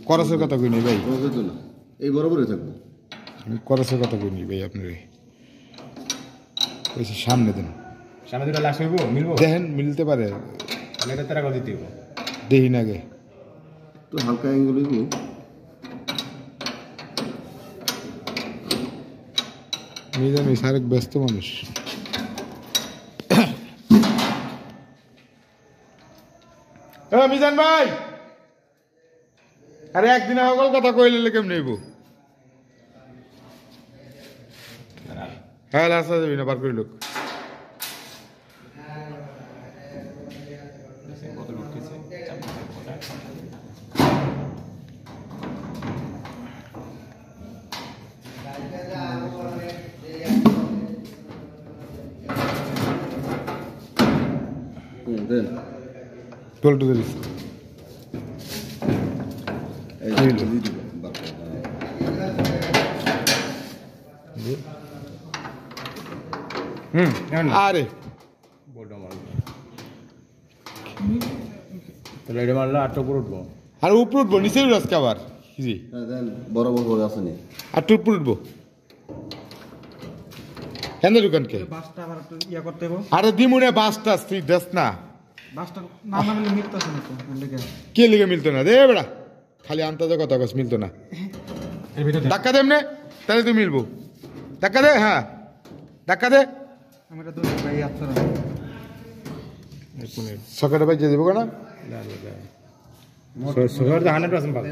খরচের কথা কই নাই ভাই, এই বরাবরই থাকবো। আমি খরচের কথা কই নাই ভাই, আপনার সামনে দেন, সামনে দুটো লাস্ট হইব, মিলবো দেখেন মিলতে পারে, তাহলে এটা তেরা দিতে হইব। দেখি না আগে তো হালকা অ্যাঙ্গেল হইব। মিজান ওই সারেক ব্যস্ত মানুষ। মিজান ভাই, আরে একদিন সকল কথা কইলে কেমন নেব? হ্যাঁ লাস্ট যাবি না, বার করি লোক পল্টু দিস আরে বড় মারবো, তাহলে এটা মারলে আটটা উপর উঠবো, আর উপর উঠবো, নিচে উঠবো আজকে আবার জি, বরাবর করে আসেনি আর উপর উঠবো হেন দোকানকে বাসটা আবার একটু ইয়া করতে হবে। আরে দিমুনে বাসটা তুই দেখ না, বাসটা না নামলে মিলতেছে না তো লেগে। কে লিগে মিলতো না রে বেড়া, খালি আন্তাজে কথা কস, মিলতো না। এর ভিতরে ধাক্কা দে এমনে, তাহলে তুই মিলবো। ধাক্কা দে, হ্যাঁ ধাক্কা দে, আমরা দুটো ভাই আছরা সকেটে বাজে দেবো কেন? সবার তো 100% পাবে,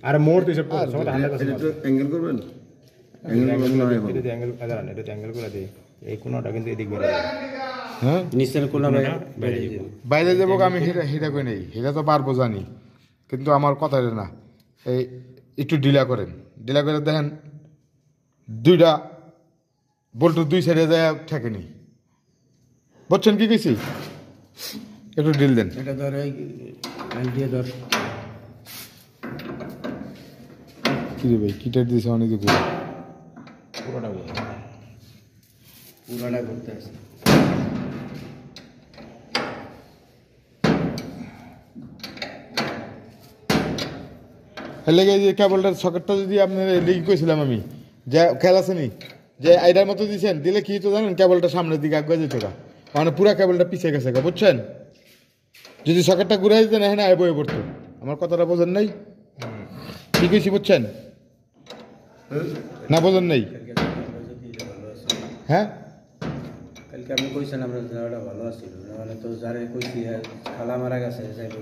আরে মোর তুই সব সবার 100% অ্যাঙ্গেল করবেন, অ্যাঙ্গেল করে দে, এই কোণাটা কিন্তু এদিক বেড়ে যাবে, হ্যাঁ নিচের কোণা বেড়ে যাবে, বাইরে যাবো আমি হিরা হিরা করে নেই, হিরা তো পারবো জানি, কিন্তু আমার কথা না, এই একটু ডিলা করেন, ডিলা করে দেখেন দুইটা বল্টু দুই সাইডে যায় ঠেকেনি, বুঝছেন কি কইছি? একটু ডিল দেন। এটা ধর এই আইডিয়া ধর, কি রে ভাই, কিটার দিয়েছে অনেক দিকে পুরোটা করতে আছে। লেগে যে কেবলটার সকেটটা যদি আপনার লেগে কইছিলাম আমি, যে খেয়াল আছে নি, যে আইডার মতো দিয়েছেন, দিলে কি তো জানেন, কেবলটা সামনের দিকে আগে যেত না, মানে পুরা কেবলটা পিছিয়ে গেছে, বুঝছেন? যদি সকেটটা ঘুরাই দিতেন এখানে আয় বয়ে পড়তো, আমার কথাটা বোঝেন নাই? কি কইছি বুঝছেন না, বোঝেন নাই? হ্যাঁ কালকে আপনি কইছেন আমরা জায়গাটা ভালো আছিল, মানে তো যারে কইছি খালা মারা গেছে যাইব।